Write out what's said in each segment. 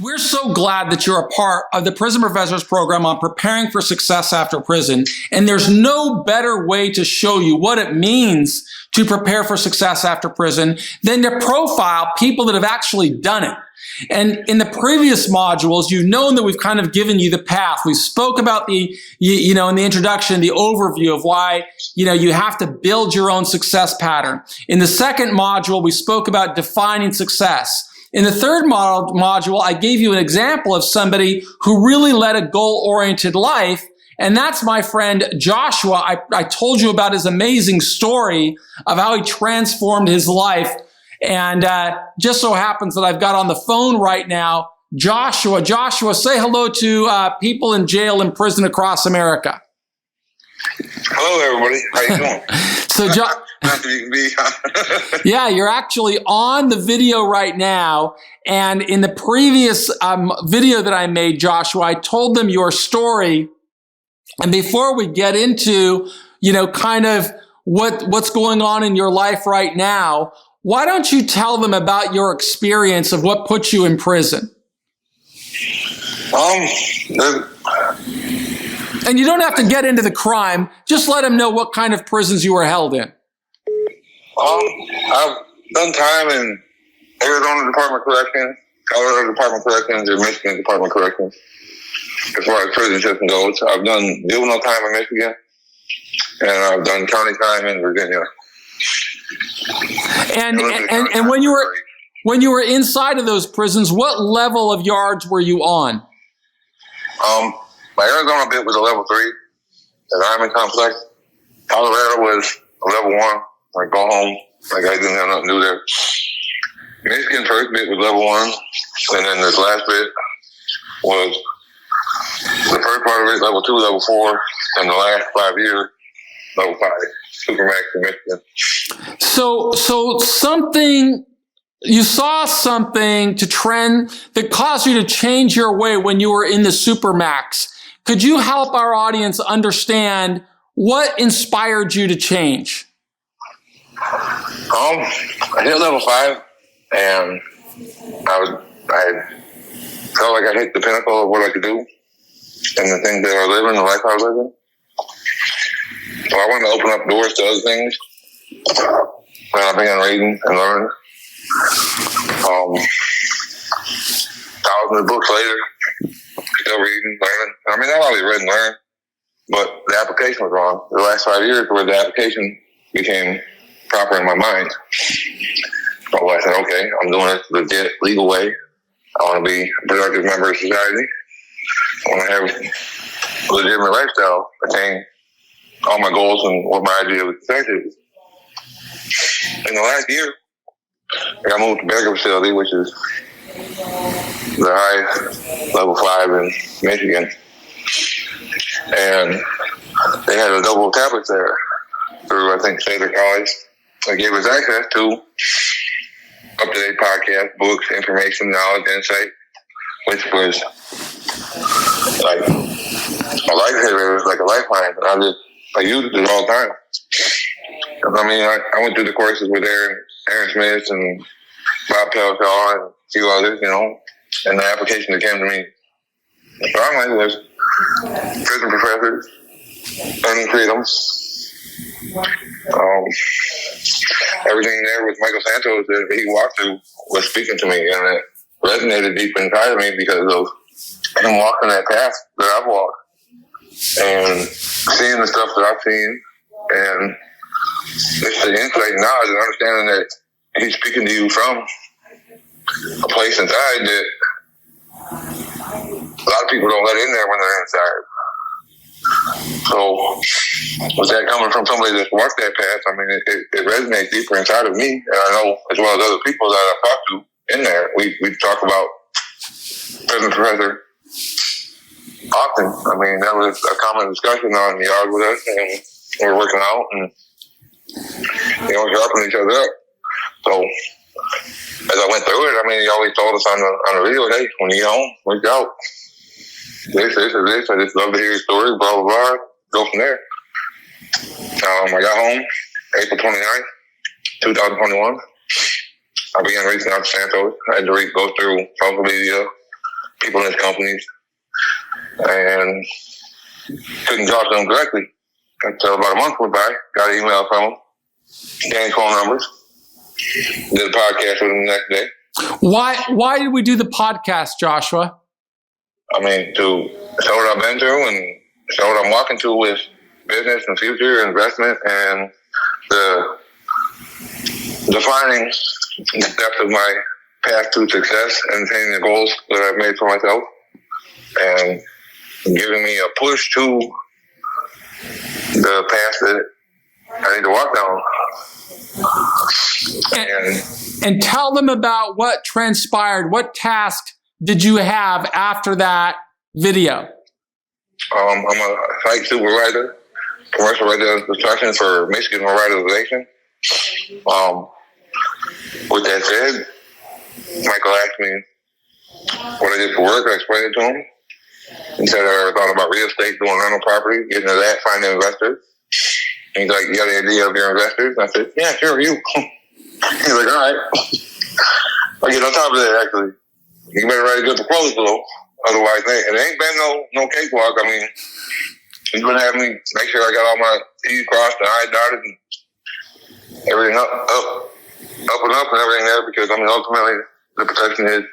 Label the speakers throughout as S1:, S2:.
S1: We're so glad that you're a part of the Prison Professors program on preparing for success after prison. And there's no better way to show you what it means to prepare for success after prison than to profile people that have actually done it. And in the previous modules, you've known that we've kind of given you the path. We spoke about in the introduction, the overview of why, you have to build your own success pattern. In the second module, we spoke about defining success. In the third module, I gave you an example of somebody who really led a goal-oriented life, and that's my friend Joshua. I told you about his amazing story of how he transformed his life, and just so happens that I've got on the phone right now Joshua. Joshua, say hello to people in jail and prison across America.
S2: Hello, everybody. How you doing?
S1: Yeah, you're actually on the video right now. And in the previous video that I made, Joshua, I told them your story. And before we get into, kind of what's going on in your life right now, why don't you tell them about your experience of what put you in prison? And you don't have to get into the crime. Just let them know what kind of prisons you were held in.
S2: I've done time in Arizona Department of Corrections, Colorado Department of Corrections, and Michigan Department of Corrections. As far as prison system goes, I've done juvenile time in Michigan, and I've done county time in Virginia.
S1: And when you were inside of those prisons, what level of yards were you on?
S2: My Arizona bit was a level 3 at Army Complex. Colorado was a level 1. Like, go home. Like, I didn't have nothing to do there. Michigan first bit was level 1. And then this last bit was the first part of it, level 2, level 4. And the last 5 years, level 5, Supermax in Michigan.
S1: So you saw something to trend that caused you to change your way when you were in the Supermax. Could you help our audience understand what inspired you to change?
S2: I hit level 5, and I felt like I hit the pinnacle of what I could do and the things that I was living, the life I was living. So I wanted to open up doors to other things. And I began reading and learning. Thousands of books later, still reading, learning. I mean, I've always read and learned, but the application was wrong. The last 5 years where the application became proper in my mind. So I said, okay, I'm doing it the legit, legal way. I want to be a productive member of society. I want to have a legitimate lifestyle, attain all my goals and what my idea of success is. In the last year, I got moved to Baker facility, which is the highest level 5 in Michigan. And they had a double tablets there through, I think, Seder College. They gave us access to up-to-date podcasts, books, information, knowledge, insight, which was like a lifesaver. It was like a lifeline. And I used it all the time. I mean, I went through the courses with Aaron Smith and Bob Pelshaw and a few others, and the application that came to me strongly was Prison Professors, Earning Freedom. Everything there with Michael Santos that he walked through was speaking to me, and it resonated deep inside of me because of him walking that path that I've walked and seeing the stuff that I've seen, and it's the insight and knowledge and understanding that he's speaking to you from a place inside that a lot of people don't let in there when they're inside. So, with that coming from somebody that's walked that path, I mean, it resonates deeper inside of me, and I know as well as other people that I've talked to in there. We talk about Prison Professor often. I mean, that was a common discussion on the yard with us, and we were working out and sharpening each other up. So, as I went through it, I mean, he always told us on the video, hey, when you get home, reach out. This, I just love to hear your story, blah, blah, blah. Go from there. I got home April 29th, 2021. I began reaching out to Santos. I had to go through social media, people in his companies, and couldn't talk to them directly until about a month went by. Got an email from him, changed phone numbers, did a podcast with him the next day.
S1: Why did we do the podcast, Joshua?
S2: I mean, to show what I've been through and show what I'm walking to with business and future investment and the defining steps of my path to success and attaining the goals that I've made for myself, and giving me a push to the path that I need to walk down.
S1: And tell them about what transpired. What task did you have after that video?
S2: I'm a site supervisor, commercial radio construction for Michigan Revitalization. With that said, Michael asked me what I did for work. I explained it to him. He said I ever thought about real estate, doing rental property, getting into that, finding investors. And he's like, you got any idea of your investors? And I said, yeah, sure, you. He's like, all right. I get on top of that, actually. You better write a good proposal, otherwise, it ain't been no cakewalk. I mean, he's been having me make sure I got all my T's crossed and I's dotted and everything up and up and everything there, because, I mean, ultimately, the protection is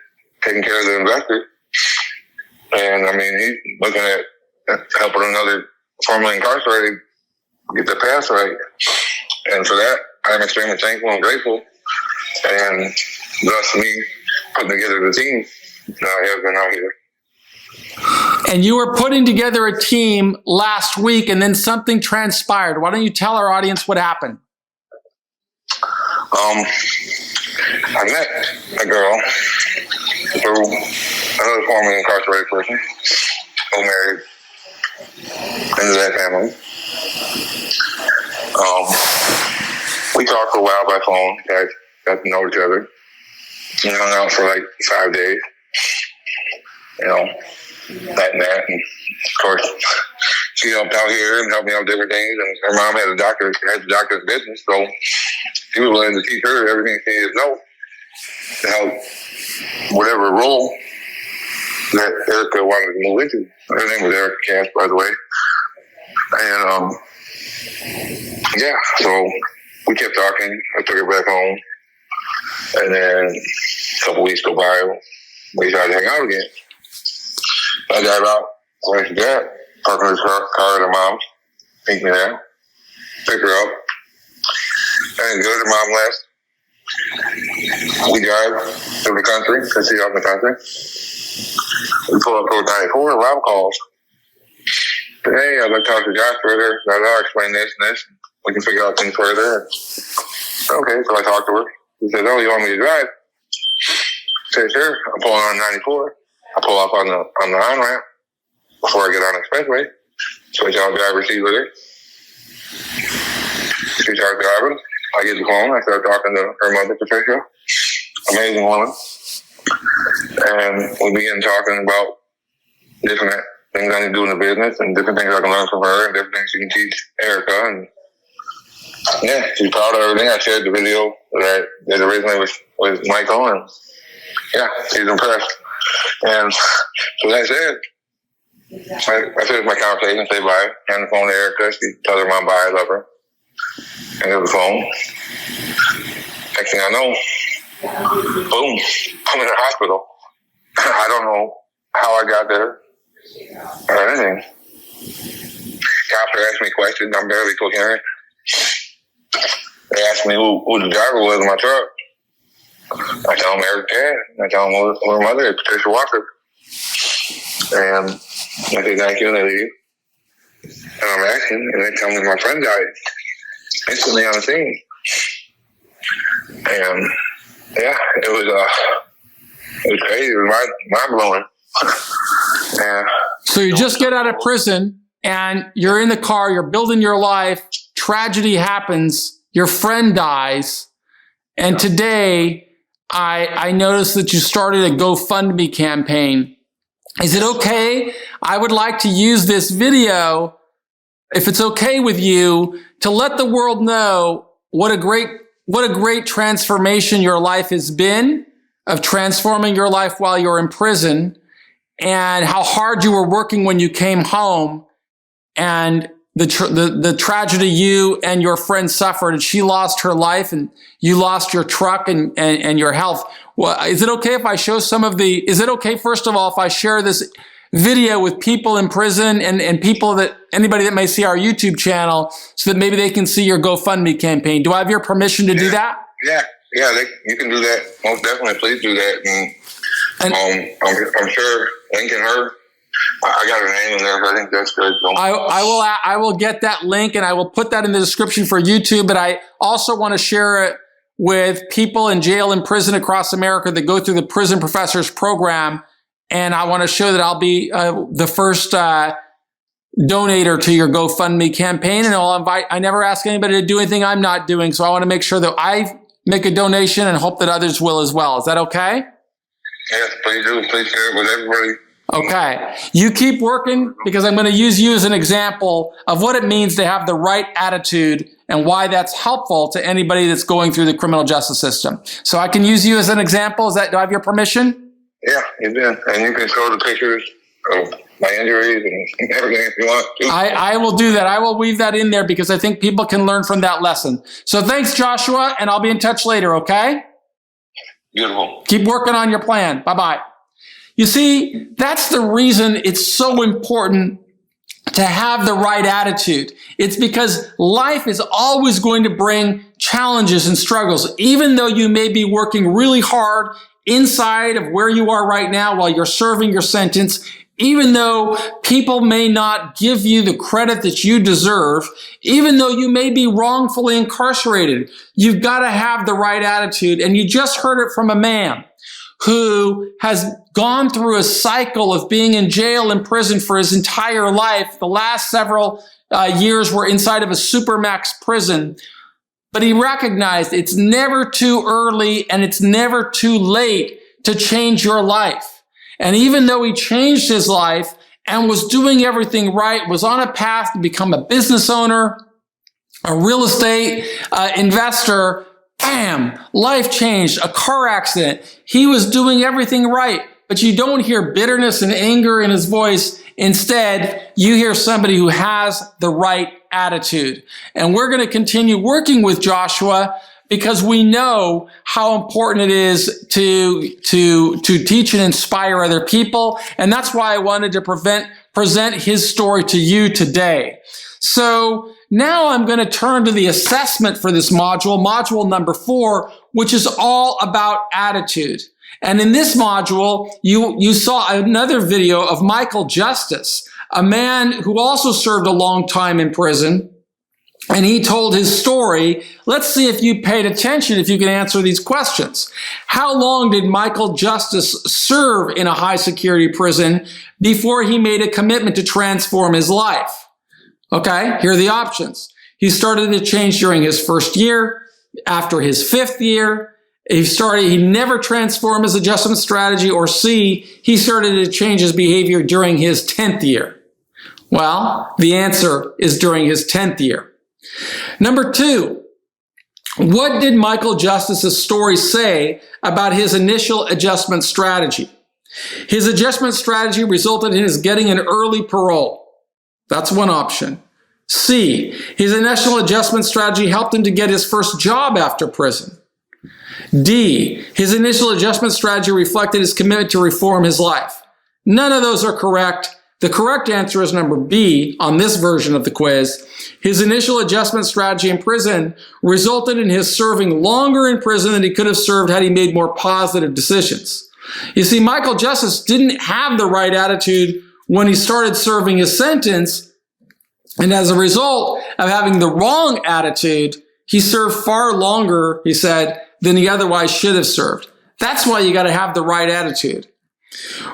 S2: taking care of the investor. And, I mean, he's looking at helping another formerly incarcerated get the pass right. And for that, I'm extremely thankful and grateful. And thus me putting together the team that I have been out here.
S1: And you were putting together a team last week, and then something transpired. Why don't you tell our audience what happened?
S2: I met a girl through another formerly incarcerated person who married into that family. We talked for a while by phone, got to know each other. We hung out for like 5 days, that and that. And of course, she helped out here and helped me out with different things. And her mom had a doctor's business, so she was willing to teach her everything she needed to know to help whatever role that Erica wanted to move into. Her name was Erica Cass, by the way. And so we kept talking. I took her back home. And then a couple weeks go by, we decided to hang out again. I drive out where she's at, park in her car at her mom's, take me there, pick her up. And good, her mom left. We drive to the country, because she's out in the country. We pull up toward 94, and Rob calls. Hey, I'd like to talk to Josh further. I'll explain this and this. We can figure out things further. Okay, so I talked to her. She said, oh, you want me to drive? I said, sure. I'm pulling on 94. I pull off on the on-ramp before I get on the expressway. Switch out driver's seat with her. She starts driving. I get the phone. I start talking to her mother, Patricia. Amazing woman. And we begin talking about different things I need to do in the business and different things I can learn from her and different things she can teach Erica. And yeah, she's proud of everything. I shared the video that I did originally with Michael, and yeah, she's impressed. And so that's it. I finished my conversation, say bye, hand the phone to Erica. She tells her mom bye, I love her. Hang up the phone. Next thing I know, boom, I'm in the hospital. I don't know how I got there or anything. Cops are asking me questions. I'm barely coherent. They asked me who the driver was in my truck. I tell them Eric Cass. I tell them who her mother is, Patricia Walker. And I say thank you, and they leave. And I'm asking, and they tell me my friend died instantly on the scene. And yeah, it was crazy. It was mind blowing. And
S1: so you just get out of prison, and you're in the car. You're building your life. Tragedy happens. Your friend dies, and today I noticed that you started a GoFundMe campaign. Is it okay? I would like to use this video, if it's okay with you, to let the world know what a great transformation your life has been, of transforming your life while you're in prison, and how hard you were working when you came home, and the tragedy you and your friend suffered, and she lost her life and you lost your truck and your health. Well, is it okay if I show is it okay, first of all, if I share this video with people in prison and anybody that may see our YouTube channel so that maybe they can see your GoFundMe campaign? Do I have your permission to do that?
S2: Yeah, you can do that. Most definitely, please do that. And I'm sure linking her. I got her name in there, but I think that's good.
S1: I will get that link and I will put that in the description for YouTube. But I also want to share it with people in jail and prison across America that go through the Prison Professors program. And I want to show that I'll be the first donator to your GoFundMe campaign. And I never ask anybody to do anything I'm not doing. So I want to make sure that I make a donation and hope that others will as well. Is that okay?
S2: Yes, please do. Please share it with everybody.
S1: Okay. You keep working, because I'm going to use you as an example of what it means to have the right attitude and why that's helpful to anybody that's going through the criminal justice system. So I can use you as an example. Do I have your permission?
S2: Yeah, you did. And you can show the pictures of my injuries and everything if you want to.
S1: I will do that. I will weave that in there because I think people can learn from that lesson. So thanks, Joshua, and I'll be in touch later, okay?
S2: Beautiful.
S1: Keep working on your plan. Bye-bye. You see, that's the reason it's so important to have the right attitude. It's because life is always going to bring challenges and struggles. Even though you may be working really hard inside of where you are right now while you're serving your sentence, even though people may not give you the credit that you deserve, even though you may be wrongfully incarcerated, you've got to have the right attitude. And you just heard it from a man who has gone through a cycle of being in jail and prison for his entire life. The last several years were inside of a supermax prison. But he recognized it's never too early and it's never too late to change your life. And even though he changed his life and was doing everything right, was on a path to become a business owner, a real estate investor, bam, life changed, a car accident. He was doing everything right, but you don't hear bitterness and anger in his voice. Instead, you hear somebody who has the right attitude. And we're going to continue working with Joshua because we know how important it is to teach and inspire other people. And that's why I wanted to present his story to you today. So now I'm going to turn to the assessment for this module number 4, which is all about attitude. And in this module, you saw another video of Michael Justice, a man who also served a long time in prison. And he told his story. Let's see if you paid attention, if you can answer these questions. How long did Michael Justice serve in a high security prison before he made a commitment to transform his life? Okay, here are the options. He started to change during his first year. After his 5th year, he never transformed his adjustment strategy. Or C, he started to change his behavior during his 10th year. Well, the answer is during his 10th year. Number 2, what did Michael Justice's story say about his initial adjustment strategy? His adjustment strategy resulted in his getting an early parole. That's one option. C, his initial adjustment strategy helped him to get his first job after prison. D, his initial adjustment strategy reflected his commitment to reform his life. None of those are correct. The correct answer is number B on this version of the quiz. His initial adjustment strategy in prison resulted in his serving longer in prison than he could have served had he made more positive decisions. You see, Michael Justice didn't have the right attitude when he started serving his sentence, and as a result of having the wrong attitude, he served far longer, he said, than he otherwise should have served. That's why you got to have the right attitude.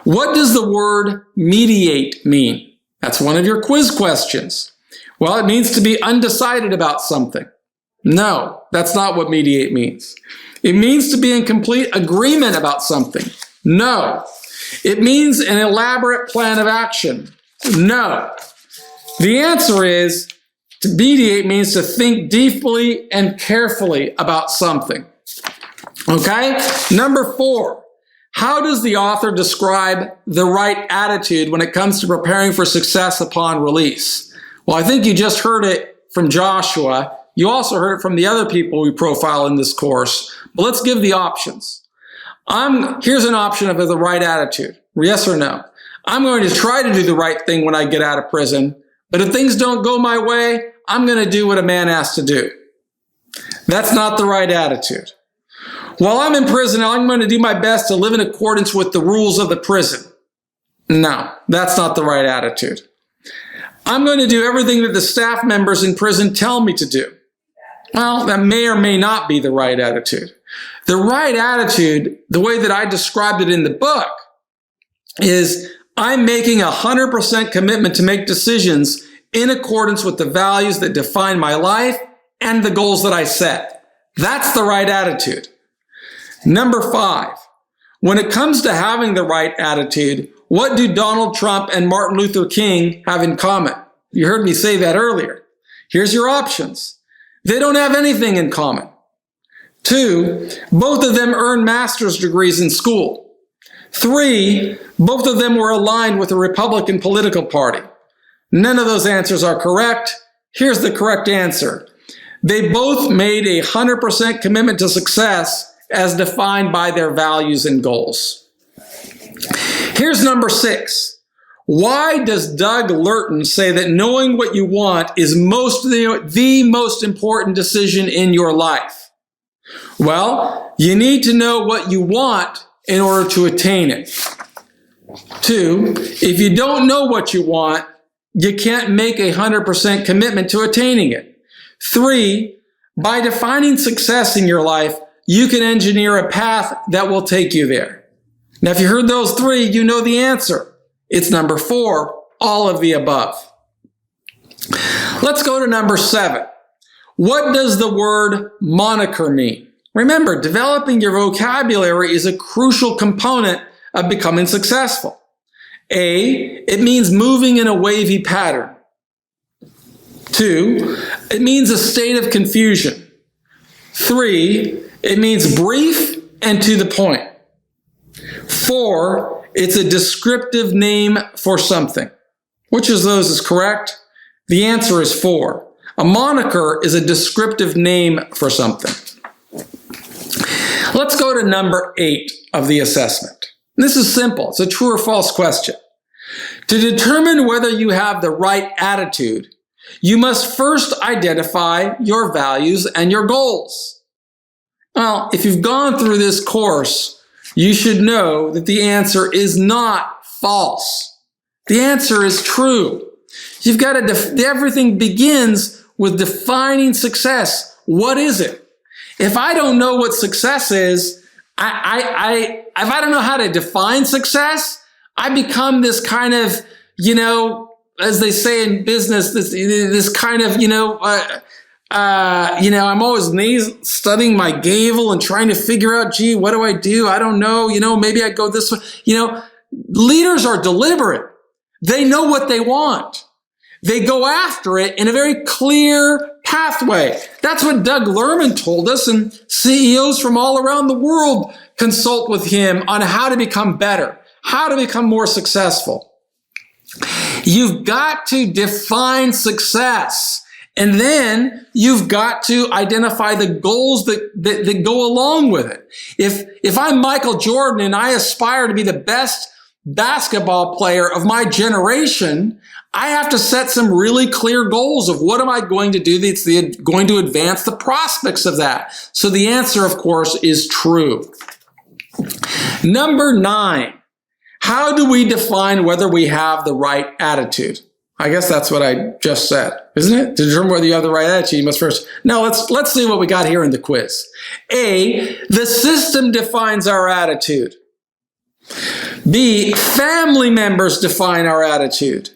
S1: What does the word mediate mean? That's one of your quiz questions. Well, it means to be undecided about something. No, that's not what mediate means. It means to be in complete agreement about something. No. It means an elaborate plan of action. No. The answer is to mediate means to think deeply and carefully about something. Okay? Number 4. How does the author describe the right attitude when it comes to preparing for success upon release? Well, I think you just heard it from Joshua. You also heard it from the other people we profile in this course. But let's give the options. Here's an option of the right attitude. Yes or no? I'm going to try to do the right thing when I get out of prison. But if things don't go my way, I'm going to do what a man has to do. That's not the right attitude. While I'm in prison, I'm going to do my best to live in accordance with the rules of the prison. No, that's not the right attitude. I'm going to do everything that the staff members in prison tell me to do. Well, that may or may not be the right attitude. The right attitude, the way that I described it in the book, is I'm making 100% commitment to make decisions in accordance with the values that define my life and the goals that I set. That's the right attitude. Number 5, when it comes to having the right attitude, what do Donald Trump and Martin Luther King have in common? You heard me say that earlier. Here's your options. They don't have anything in common. 2, both of them earned master's degrees in school. 3, both of them were aligned with the Republican political party. None of those answers are correct. Here's the correct answer. They both made 100% commitment to success as defined by their values and goals. Here's number 6. Why does Doug Lurton say that knowing what you want is the most important decision in your life? Well, you need to know what you want in order to attain it. 2, if you don't know what you want, you can't make 100% commitment to attaining it. 3, by defining success in your life, you can engineer a path that will take you there. Now, if you heard those 3, you know the answer. It's number 4, all of the above. Let's go to number 7. What does the word moniker mean? Remember, developing your vocabulary is a crucial component of becoming successful. A, it means moving in a wavy pattern. 2, it means a state of confusion. 3, it means brief and to the point. 4, it's a descriptive name for something. Which of those is correct? The answer is 4. A moniker is a descriptive name for something. Let's go to number 8 of the assessment. This is simple. It's a true or false question. To determine whether you have the right attitude, you must first identify your values and your goals. Well, if you've gone through this course, you should know that the answer is not false. The answer is true. You've got to, everything begins with defining success. What is it? If I don't know what success is, if I don't know how to define success, I become this kind of, as they say in business, this kind of, I'm always studying my gavel and trying to figure out, gee, what do I do? I don't know. Maybe I go this way. Leaders are deliberate. They know what they want. They go after it in a very clear pathway. That's what Doug Lerman told us, and CEOs from all around the world consult with him on how to become better, how to become more successful. You've got to define success, and then you've got to identify the goals that go along with it. If I'm Michael Jordan and I aspire to be the best basketball player of my generation, I have to set some really clear goals of what am I going to do that's going to advance the prospects of that. So the answer, of course, is true. Number 9, how do we define whether we have the right attitude? I guess that's what I just said, isn't it? To determine whether you have the right attitude, you must first. Now let's see what we got here in the quiz. A, the system defines our attitude. B, family members define our attitude.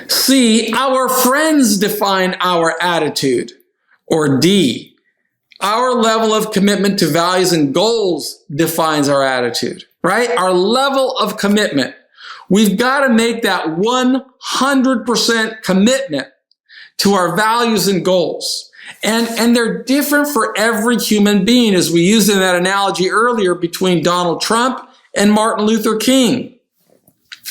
S1: C, our friends define our attitude. Or D, our level of commitment to values and goals defines our attitude, right? Our level of commitment. We've got to make that 100% commitment to our values and goals. And they're different for every human being, as we used in that analogy earlier between Donald Trump and Martin Luther King.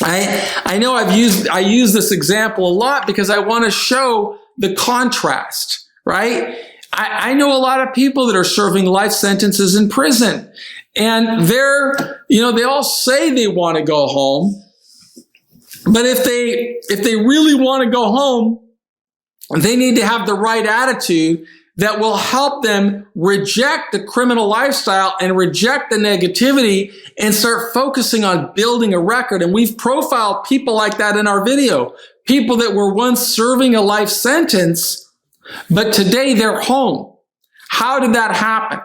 S1: I know I use this example a lot because I want to show the contrast, right? I know a lot of people that are serving life sentences in prison, and they all say they want to go home, but if they really want to go home, they need to have the right attitude that will help them reject the criminal lifestyle and reject the negativity and start focusing on building a record. And we've profiled people like that in our video. People that were once serving a life sentence, but today they're home. How did that happen?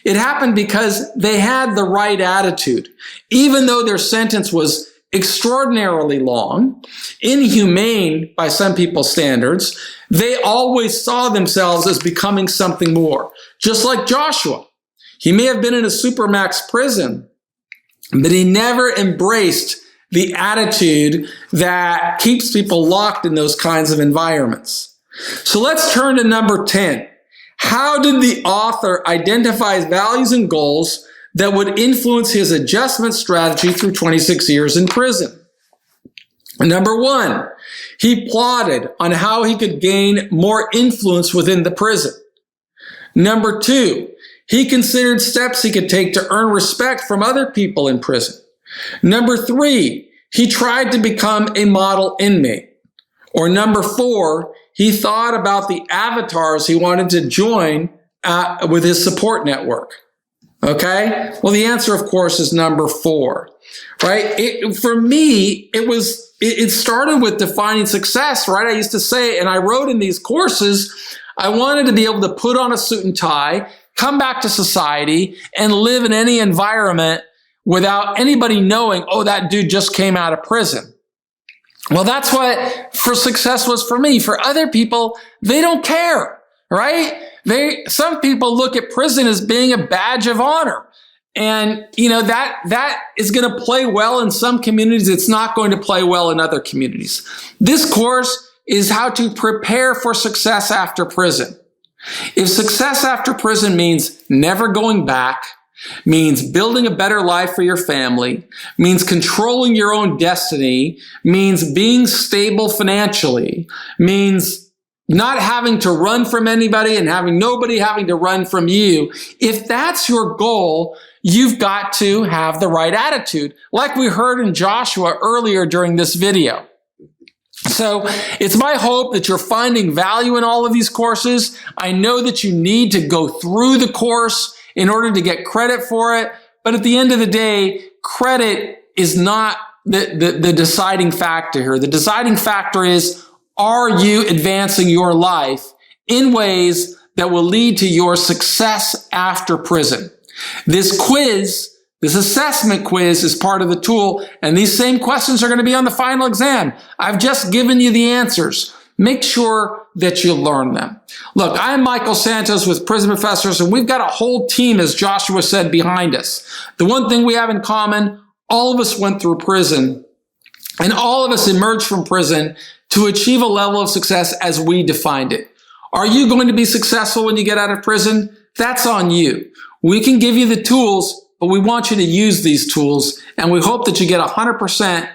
S1: It happened because they had the right attitude. Even though their sentence was extraordinarily long, inhumane by some people's standards, they always saw themselves as becoming something more. Just like Joshua. He may have been in a supermax prison, but he never embraced the attitude that keeps people locked in those kinds of environments. So let's turn to number 10. How did the author identify his values and goals that would influence his adjustment strategy through 26 years in prison? Number 1, he plotted on how he could gain more influence within the prison. Number 2, he considered steps he could take to earn respect from other people in prison. Number 3, he tried to become a model inmate. Or number 4, he thought about the avatars he wanted to join with his support network. Okay? Well, the answer, of course, is number 4, right? For me, it started with defining success, right? I used to say, and I wrote in these courses, I wanted to be able to put on a suit and tie, come back to society, and live in any environment without anybody knowing, oh, that dude just came out of prison. Well, that's what for success was for me. For other people, they don't care, right? Some people look at prison as being a badge of honor. And, that is going to play well in some communities. It's not going to play well in other communities. This course is how to prepare for success after prison. If success after prison means never going back, means building a better life for your family, means controlling your own destiny, means being stable financially, means not having to run from anybody and having nobody having to run from you. If that's your goal, you've got to have the right attitude, like we heard in Joshua earlier during this video. So it's my hope that you're finding value in all of these courses. I know that you need to go through the course in order to get credit for it. But at the end of the day, credit is not the deciding factor here. The deciding factor is, are you advancing your life in ways that will lead to your success after prison? This quiz, this assessment quiz, is part of the tool, and these same questions are going to be on the final exam. I've just given you the answers. Make sure that you learn them. Look, I'm Michael Santos with Prison Professors, and we've got a whole team, as Joshua said, behind us. The one thing we have in common, all of us went through prison, and all of us emerged from prison to achieve a level of success as we defined it. Are you going to be successful when you get out of prison? That's on you. We can give you the tools, but we want you to use these tools, and we hope that you get 100%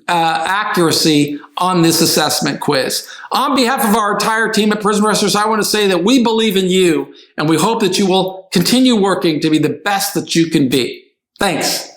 S1: accuracy on this assessment quiz. On behalf of our entire team at Prison Professors, I want to say that we believe in you, and we hope that you will continue working to be the best that you can be. Thanks.